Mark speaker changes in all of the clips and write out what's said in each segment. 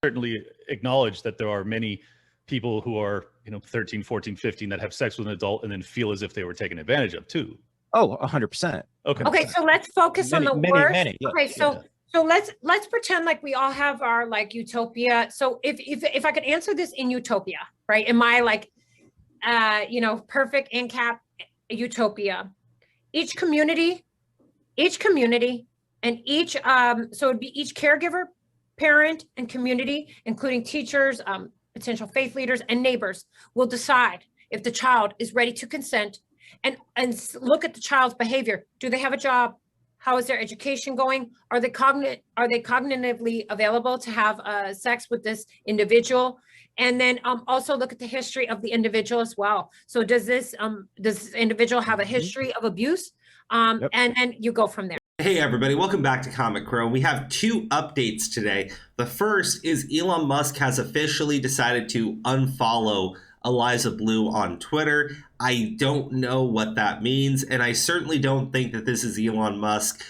Speaker 1: certainly acknowledge that there are many people who are, 13, 14, 15 that have sex with an adult and then feel as if they were taken advantage of too.
Speaker 2: Oh, 100%.
Speaker 3: Okay, so let's focus on the worst.
Speaker 2: Yeah.
Speaker 3: Okay, so let's pretend like we all have our like utopia. So if I could answer this in utopia, right? In my like perfect ANCAP utopia, each community and each so it'd be each caregiver, parent, and community, including teachers, potential faith leaders, and neighbors, will decide if the child is ready to consent and look at the child's behavior. Do they have a job? How is their education going? Are they cognitively available to have sex with this individual? And then also look at the history of the individual as well. So does this individual have a history of abuse?
Speaker 2: Yep.
Speaker 3: And then you go from there.
Speaker 4: Hey everybody, welcome back to Comic Crow. We have two updates today. The first is Elon Musk has officially decided to unfollow Eliza Bleu on Twitter. I don't know what that means, and I certainly don't think that this is Elon Musk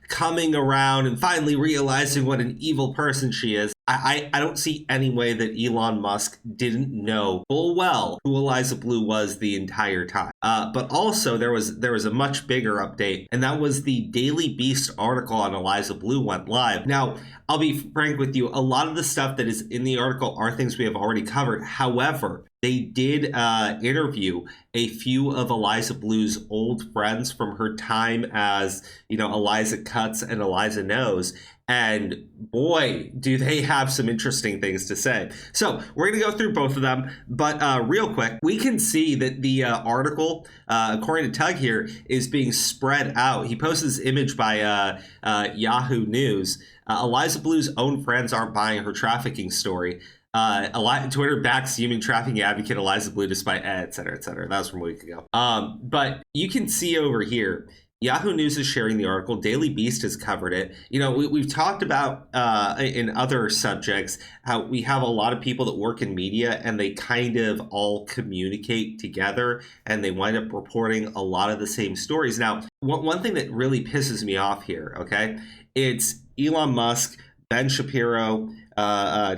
Speaker 4: coming around and finally realizing what an evil person she is. I don't see any way that Elon Musk didn't know full well who Eliza Bleu was the entire time. But also there was a much bigger update, and that was the Daily Beast article on Eliza Bleu went live. Now, I'll be frank with you, a lot of the stuff that is in the article are things we have already covered. However, they did interview a few of Eliza Bleu's old friends from her time as, Eliza Cuts and Eliza Knows. And boy, do they have some interesting things to say. So we're going to go through both of them. But real quick, we can see that the article, according to Tug here, is being spread out. He posts this image by Yahoo News. Eliza Bleu's own friends aren't buying her trafficking story. Twitter backs human trafficking advocate Eliza Bleu despite et cetera, et cetera. That was from a week ago. But you can see over here, Yahoo News is sharing the article. Daily Beast has covered it. We've talked about in other subjects how we have a lot of people that work in media and they kind of all communicate together and they wind up reporting a lot of the same stories. Now, one thing that really pisses me off here, okay, it's Elon Musk, Ben Shapiro,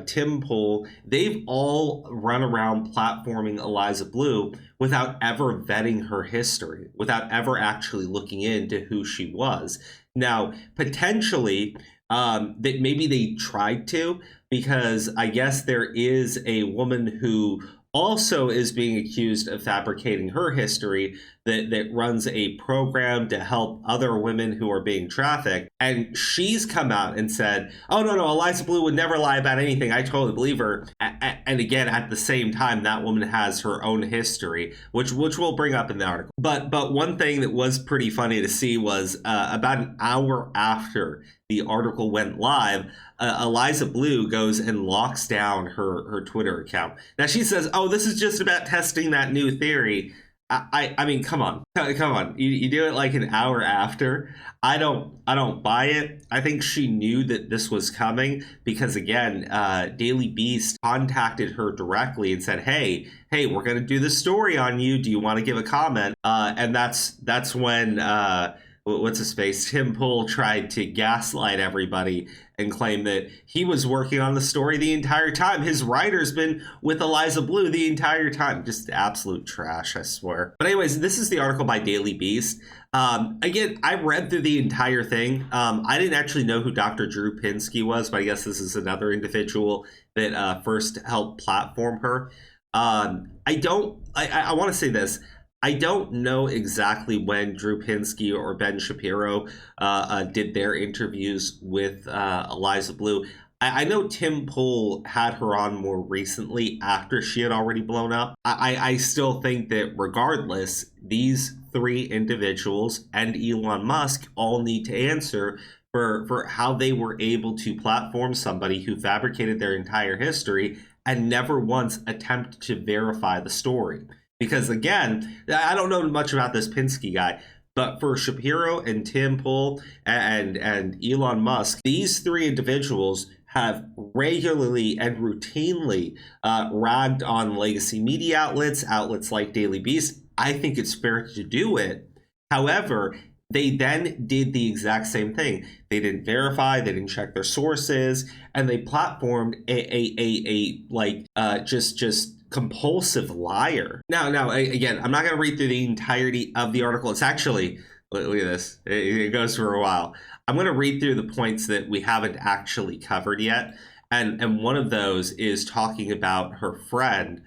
Speaker 4: Tim Pool. They've all run around platforming Eliza Bleu without ever vetting her history, without ever actually looking into who she was. Now, potentially, that maybe they tried to, because I guess there is a woman who also is being accused of fabricating her history that runs a program to help other women who are being trafficked. And she's come out and said, oh, no, Eliza Bleu would never lie about anything. I totally believe her. And again, at the same time, that woman has her own history, which we'll bring up in the article. But one thing that was pretty funny to see was about an hour after the article went live, Eliza Bleu goes and locks down her Twitter account. Now she says, oh, this is just about testing that new theory. I mean, come on. You do it like an hour after. I don't buy it. I think she knew that this was coming because, again, Daily Beast contacted her directly and said, hey, we're going to do this story on you. Do you want to give a comment? And that's when what's his face? Tim Pool tried to gaslight everybody and claim that he was working on the story the entire time. His writer's been with Eliza Bleu the entire time. Just absolute trash, I swear. But anyways, this is the article by Daily Beast. Again, I read through the entire thing. I didn't actually know who Dr. Drew Pinsky was, but I guess this is another individual that first helped platform her. I want to say this. I don't know exactly when Drew Pinsky or Ben Shapiro did their interviews with Eliza Bleu. I know Tim Pool had her on more recently after she had already blown up. I still think that regardless, these three individuals and Elon Musk all need to answer for how they were able to platform somebody who fabricated their entire history and never once attempted to verify the story. Because again, I don't know much about this Pinsky guy, but for Shapiro and Tim Pool and Elon Musk, these three individuals have regularly and routinely ragged on legacy media outlets like Daily Beast. I think it's fair to do it. However, They then did the exact same thing. They didn't verify, they didn't check their sources, and they platformed just compulsive liar. Now, again, I'm not going to read through the entirety of the article. It's actually, look at this. It goes for a while. I'm going to read through the points that we haven't actually covered yet. And one of those is talking about her friend,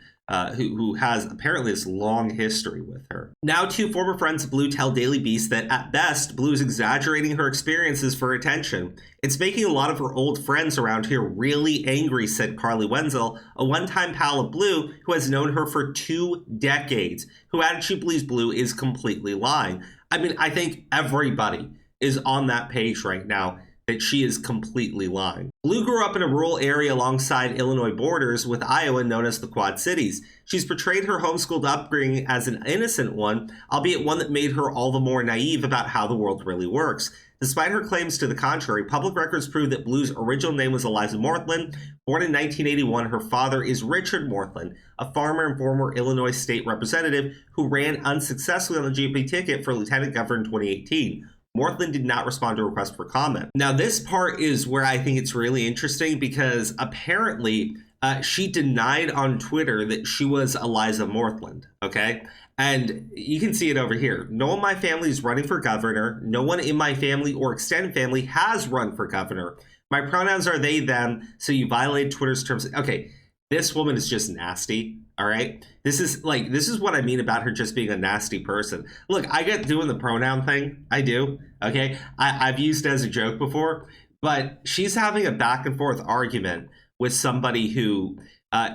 Speaker 4: who has apparently this long history with her. Now, two former friends of Bleu tell Daily Beast that at best, Bleu is exaggerating her experiences for attention. It's making a lot of her old friends around here really angry, said Carly Wenzel, a one-time pal of Bleu who has known her for 2 decades, who added she believes Bleu is completely lying. I mean, I think everybody is on that page right now that she is completely lying. Bleu grew up in a rural area alongside Illinois borders with Iowa known as the Quad Cities. She's portrayed her homeschooled upbringing as an innocent one, albeit one that made her all the more naive about how the world really works. Despite her claims to the contrary, public records prove that Bleu's original name was Eliza Morthland. Born in 1981, her father is Richard Morthland, a farmer and former Illinois state representative who ran unsuccessfully on the GOP ticket for lieutenant governor in 2018. Morthland did not respond to a request for comment. Now, this part is where I think it's really interesting because apparently she denied on Twitter that she was Eliza Morthland, okay? And you can see it over here. No one in my family is running for governor. No one in my family or extended family has run for governor. My pronouns are they, them, so you violated Twitter's terms. Okay, this woman is just nasty. All right. This is what I mean about her just being a nasty person. Look, I get doing the pronoun thing. I do. OK, I've used it as a joke before, but she's having a back and forth argument with somebody who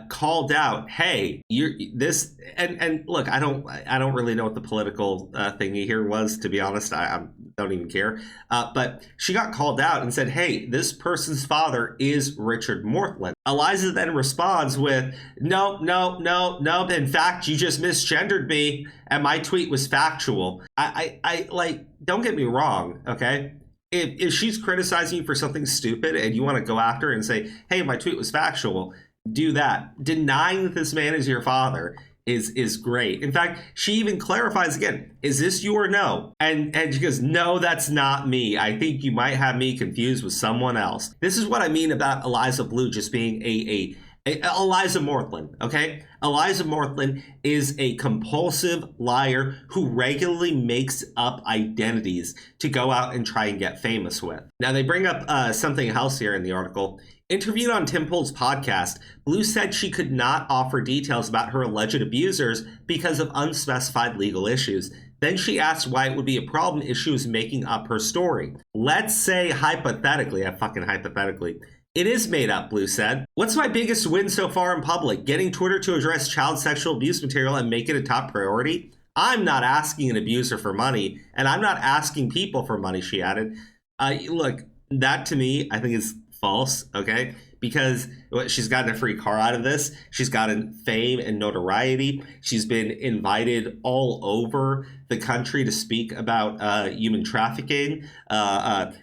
Speaker 4: called out, hey, you're this. And look, I don't really know what the political thingy here was, to be honest. I don't even care. But she got called out and said, hey, this person's father is Richard Morthland. Eliza then responds with, no. In fact, you just misgendered me and my tweet was factual. I like, don't get me wrong. OK, if she's criticizing you for something stupid and you want to go after her and say, hey, my tweet was factual, do that. Denying that this man is your father is great. In fact, she even clarifies again, is this you or no? And she goes, no, that's not me. I think you might have me confused with someone else. This is what I mean about Eliza Bleu just being a Eliza Morthland, okay? Eliza Morthland is a compulsive liar who regularly makes up identities to go out and try and get famous with. Now, they bring up something else here in the article. Interviewed on Tim Pool's podcast, Bleu said she could not offer details about her alleged abusers because of unspecified legal issues. Then she asked why it would be a problem if she was making up her story. Let's say hypothetically, it is made up, Bleu said. What's my biggest win so far in public? Getting Twitter to address child sexual abuse material and make it a top priority? I'm not asking an abuser for money, and I'm not asking people for money, she added. Look, that to me, I think is false, okay? Because she's gotten a free car out of this. She's gotten fame and notoriety. She's been invited all over the country to speak about human trafficking.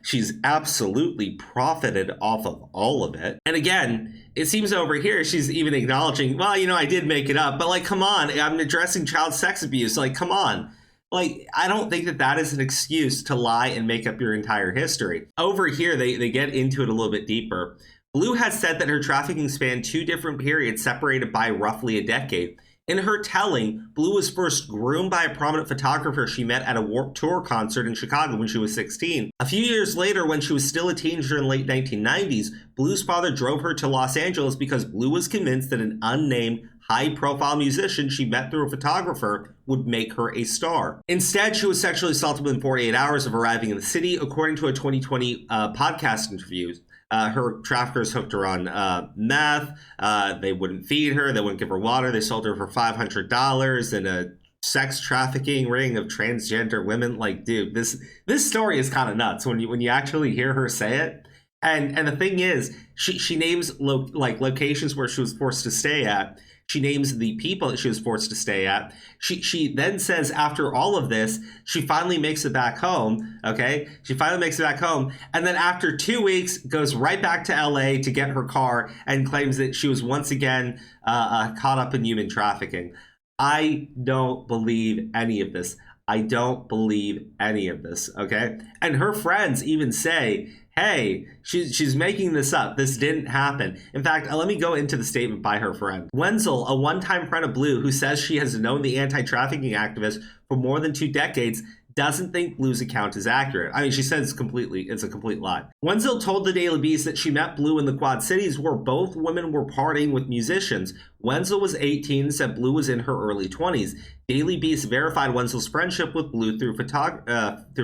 Speaker 4: She's absolutely profited off of all of it. And again, it seems over here she's even acknowledging, well, I did make it up, but like, come on, I'm addressing child sex abuse. Like, come on. Like, I don't think that is an excuse to lie and make up your entire history. Over here, they get into it a little bit deeper. Bleu has said that her trafficking spanned 2 different periods separated by roughly a decade. In her telling, Bleu was first groomed by a prominent photographer she met at a Warped Tour concert in Chicago when she was 16. A few years later, when she was still a teenager in the late 1990s, Bleu's father drove her to Los Angeles because Bleu was convinced that an unnamed, high-profile musician she met through a photographer would make her a star. Instead, she was sexually assaulted within 48 hours of arriving in the city, according to a 2020 podcast interview. Her traffickers hooked her on meth. They wouldn't feed her. They wouldn't give her water. They sold her for $500 in a sex trafficking ring of transgender women. Like, dude, this story is kind of nuts when you actually hear her say it. And the thing is, she names locations where she was forced to stay at. She names the people that she was forced to stay at. She then says after all of this, she finally makes it back home, okay? She finally makes it back home. And then after 2 weeks, goes right back to LA to get her car and claims that she was once again caught up in human trafficking. I don't believe any of this. I don't believe any of this, okay? And her friends even say, hey, she's making this up. This didn't happen. In fact, let me go into the statement by her friend. Wenzel, a one-time friend of Bleu who says she has known the anti-trafficking activist for more than 2 decades, doesn't think Blue's account is accurate. I mean, she says it's a complete lie. Wenzel told the Daily Beast that she met Bleu in the Quad Cities where both women were partying with musicians. Wenzel was 18 and said Bleu was in her early 20s. Daily Beast verified Wenzel's friendship with Bleu through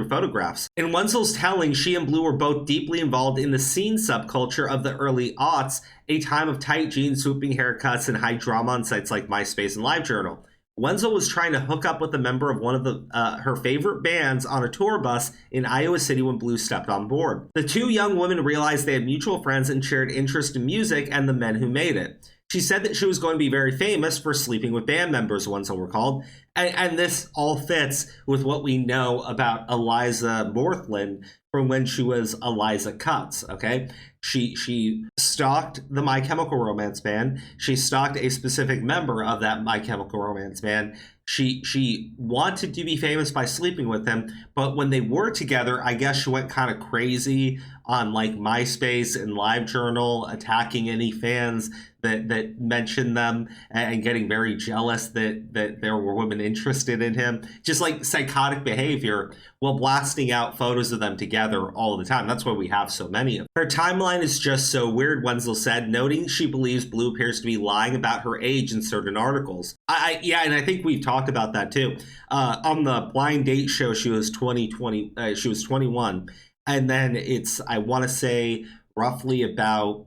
Speaker 4: photographs. In Wenzel's telling, she and Bleu were both deeply involved in the scene subculture of the early aughts, a time of tight jeans, swooping haircuts, and high drama on sites like MySpace and LiveJournal. Wenzel was trying to hook up with a member of one of her favorite bands on a tour bus in Iowa City when Bleu stepped on board. The 2 young women realized they had mutual friends and shared interest in music and the men who made it. She said that she was going to be very famous for sleeping with band members, Wenzel recalled. And this all fits with what we know about Eliza Bleu from when she was Eliza Cuts, okay? She stalked the My Chemical Romance band. She stalked a specific member of that My Chemical Romance band. She wanted to be famous by sleeping with him, but when they were together, I guess she went kind of crazy on like MySpace and LiveJournal, attacking any fans that mentioned them and getting very jealous that there were women interested in him. Just like psychotic behavior while blasting out photos of them together all the time. That's why we have so many of them. Her timeline is just so weird, Wenzel said, noting she believes Bleu appears to be lying about her age in certain articles. Yeah, and I think we've talked about that too. On the blind date show, she was 21. And then it's, I want to say, roughly about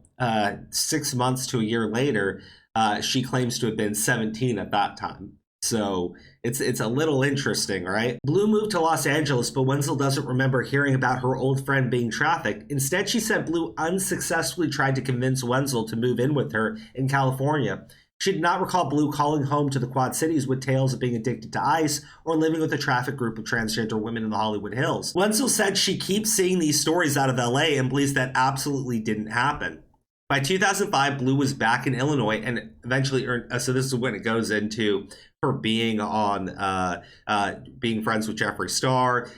Speaker 4: 6 months to a year later, she claims to have been 17 at that time. So it's a little interesting, right? Bleu moved to Los Angeles, but Wenzel doesn't remember hearing about her old friend being trafficked. Instead, she said Bleu unsuccessfully tried to convince Wenzel to move in with her in California. She did not recall Bleu calling home to the Quad Cities with tales of being addicted to ice or living with a trafficked group of transgender women in the Hollywood Hills. Wenzel said she keeps seeing these stories out of LA and believes that absolutely didn't happen. By 2005, Bleu was back in Illinois and eventually earned, so this is when it goes into her being on, being friends with Jeffree Star,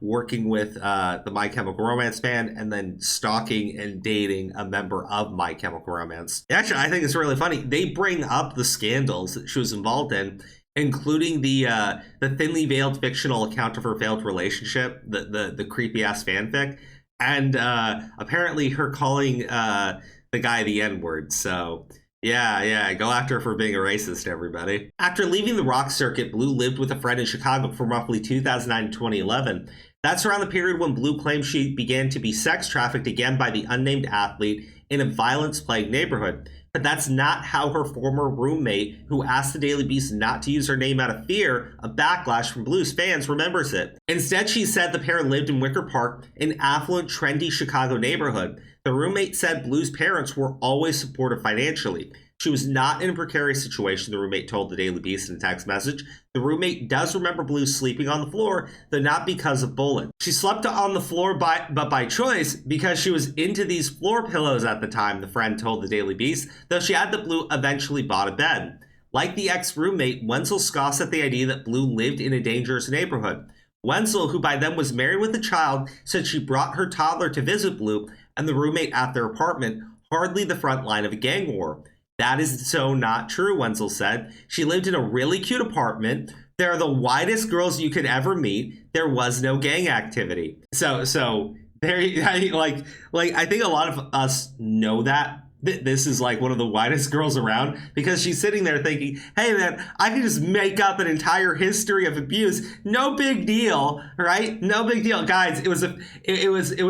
Speaker 4: working with the My Chemical Romance band, and then stalking and dating a member of My Chemical Romance. Actually, I think it's really funny. They bring up the scandals that she was involved in, including the thinly veiled fictional account of her failed relationship, the creepy ass fanfic. And apparently her calling the guy the N-word. So yeah, go after her for being a racist, everybody. After leaving the rock circuit, Bleu lived with a friend in Chicago from roughly 2009 to 2011. That's around the period when Bleu claimed she began to be sex trafficked again by the unnamed athlete in a violence-plagued neighborhood. But that's not how her former roommate, who asked the Daily Beast not to use her name out of fear of backlash from Blue's fans, remembers it. Instead, she said the pair lived in Wicker Park, an affluent, trendy Chicago neighborhood. The roommate said Blue's parents were always supportive financially. She was not in a precarious situation, the roommate told the Daily Beast in a text message. The roommate does remember Bleu sleeping on the floor, though not because of bullet. She slept on the floor but by choice because she was into these floor pillows at the time, the friend told the Daily Beast, though she had that Bleu eventually bought a bed. Like the ex-roommate, Wenzel scoffs at the idea that Bleu lived in a dangerous neighborhood. Wenzel, who by then was married with a child, said she brought her toddler to visit Bleu and the roommate at their apartment, hardly the front line of a gang war. That is so not true, Wenzel said. She lived in a really cute apartment. They're the widest girls you could ever meet. There was no gang activity. So very like I think a lot of us know that this is like one of the widest girls around because she's sitting there thinking, hey man, I can just make up an entire history of abuse. No big deal, right? No big deal. Guys, it was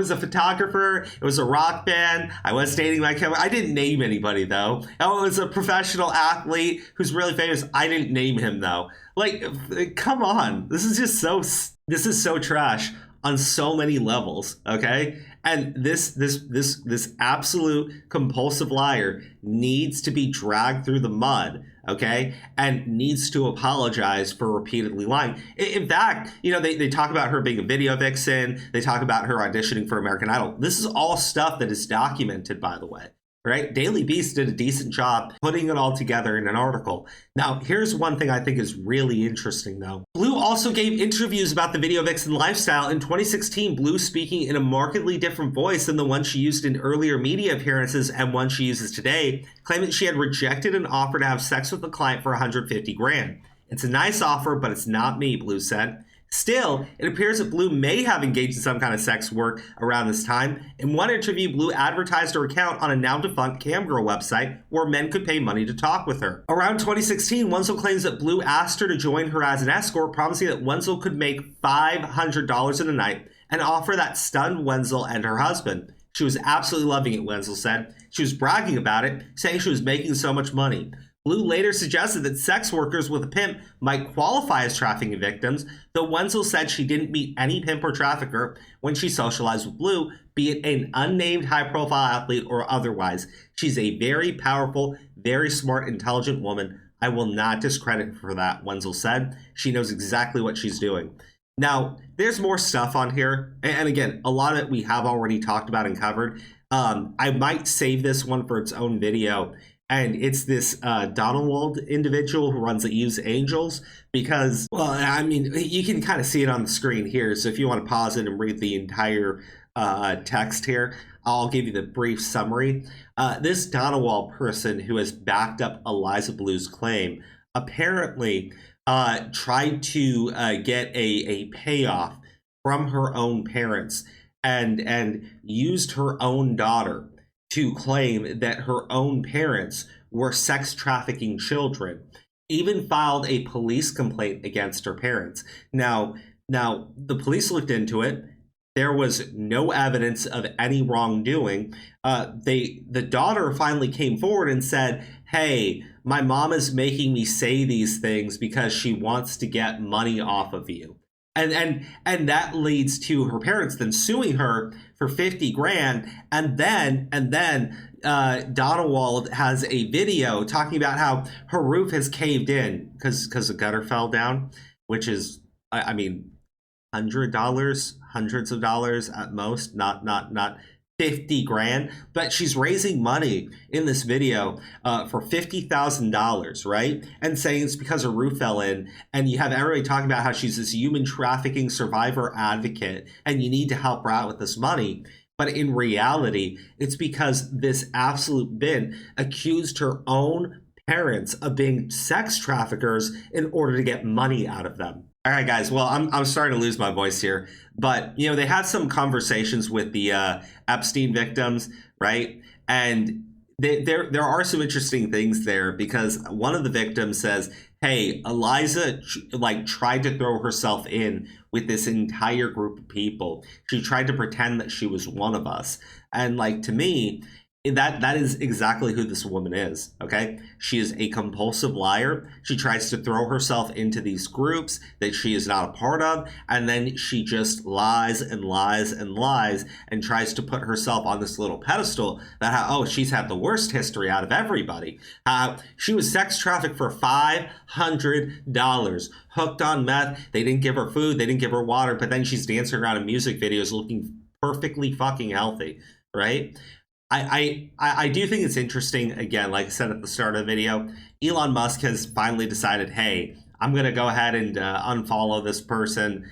Speaker 4: a photographer, it was a rock band. I was dating my camera. I didn't name anybody though. Oh, it was a professional athlete who's really famous. I didn't name him though. Like, come on. This is so trash on so many levels, okay? And this absolute compulsive liar needs to be dragged through the mud, okay? And needs to apologize for repeatedly lying. In fact, they talk about her being a video vixen. They talk about her auditioning for American Idol. This is all stuff that is documented, by the way. right? Daily Beast did a decent job putting it all together in an article. Now, here's one thing I think is really interesting, though. Bleu also gave interviews about the video vixen lifestyle. In 2016, Bleu speaking in a markedly different voice than the one she used in earlier media appearances and one she uses today, claiming that she had rejected an offer to have sex with a client for 150 grand. It's a nice offer, but it's not me, Bleu said. Still, it appears that Bleu may have engaged in some kind of sex work around this time. In one interview, Bleu advertised her account on a now-defunct camgirl website where men could pay money to talk with her. Around 2016, Wenzel claims that Bleu asked her to join her as an escort, promising that Wenzel could make $500 in a night and offer that stunned Wenzel and her husband. She was absolutely loving it, Wenzel said. She was bragging about it, saying she was making so much money. Bleu later suggested that sex workers with a pimp might qualify as trafficking victims, though Wenzel said she didn't meet any pimp or trafficker when she socialized with Bleu, be it an unnamed high-profile athlete or otherwise. She's a very powerful, very smart, intelligent woman. I will not discredit her for that, Wenzel said. She knows exactly what she's doing. Now, there's more stuff on here, and again, a lot of it we have already talked about and covered. I might save this one for its own video. And it's this Donald individual who runs the Eve's Angels because, well, I mean, you can kind of see it on the screen here. So if you want to pause it and read the entire text here, I'll give you the brief summary. This Donald person who has backed up Eliza Bleu's claim apparently tried to get a payoff from her own parents and used her own daughter to claim that her own parents were sex trafficking children, even filed a police complaint against her parents. Now the police looked into it. There was no evidence of any wrongdoing. The daughter finally came forward and said, hey, my mom is making me say these things because she wants to get money off of you. And that leads to her parents then suing her for 50 grand. And then Donald has a video talking about how her roof has caved in because the gutter fell down, which is, I mean, $100, hundreds of dollars at most, not 50 grand, but she's raising money in this video for $50,000, right? And saying it's because her roof fell in, and you have everybody talking about how she's this human trafficking survivor advocate and you need to help her out with this money. But in reality, it's because this absolute bin accused her own parents of being sex traffickers in order to get money out of them. All right, guys. Well, I'm starting to lose my voice here, but you know they had some conversations with the Epstein victims, right? And there are some interesting things there because one of the victims says, "Hey, Eliza tried to throw herself in with this entire group of people. She tried to pretend that she was one of us." And to me, that is exactly who this woman is, okay? She is a compulsive liar. She tries to throw herself into these groups that she is not a part of, and then she just lies and lies and lies and tries to put herself on this little pedestal that, she's had the worst history out of everybody. She was sex trafficked for $500, hooked on meth. They didn't give her food, they didn't give her water, but then she's dancing around in music videos looking perfectly fucking healthy, right? I do think it's interesting, again, like I said at the start of the video, Elon Musk has finally decided, hey, I'm going to go ahead and unfollow this person.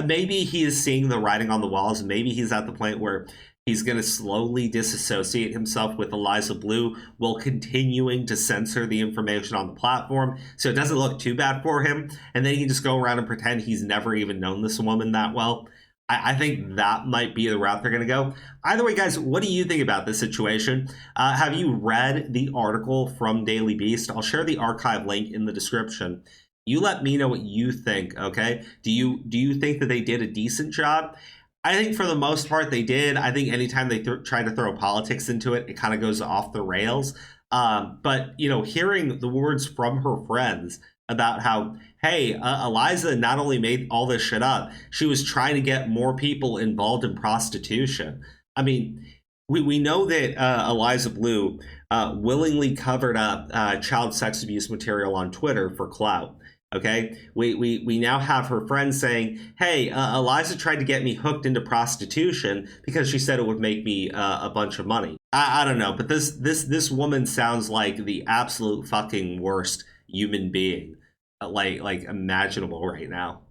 Speaker 4: Maybe he is seeing the writing on the walls. Maybe he's at the point where he's going to slowly disassociate himself with Eliza Bleu while continuing to censor the information on the platform so it doesn't look too bad for him. And then he can just go around and pretend he's never even known this woman that well. I think that might be the route they're going to go. Either way, guys, what do you think about this situation? Have you read the article from Daily Beast? I'll share the archive link in the description. You let me know what you think, okay? Do you think that they did a decent job? I think for the most part they did. I think anytime they try to throw politics into it, it kind of goes off the rails. But, hearing the words from her friends about how, hey, Eliza not only made all this shit up, she was trying to get more people involved in prostitution. I mean, we know that Eliza Bleu willingly covered up child sex abuse material on Twitter for clout. Okay, we now have her friend saying, "Hey, Eliza tried to get me hooked into prostitution because she said it would make me a bunch of money." I don't know, but this woman sounds like the absolute fucking worst human being, like imaginable right now.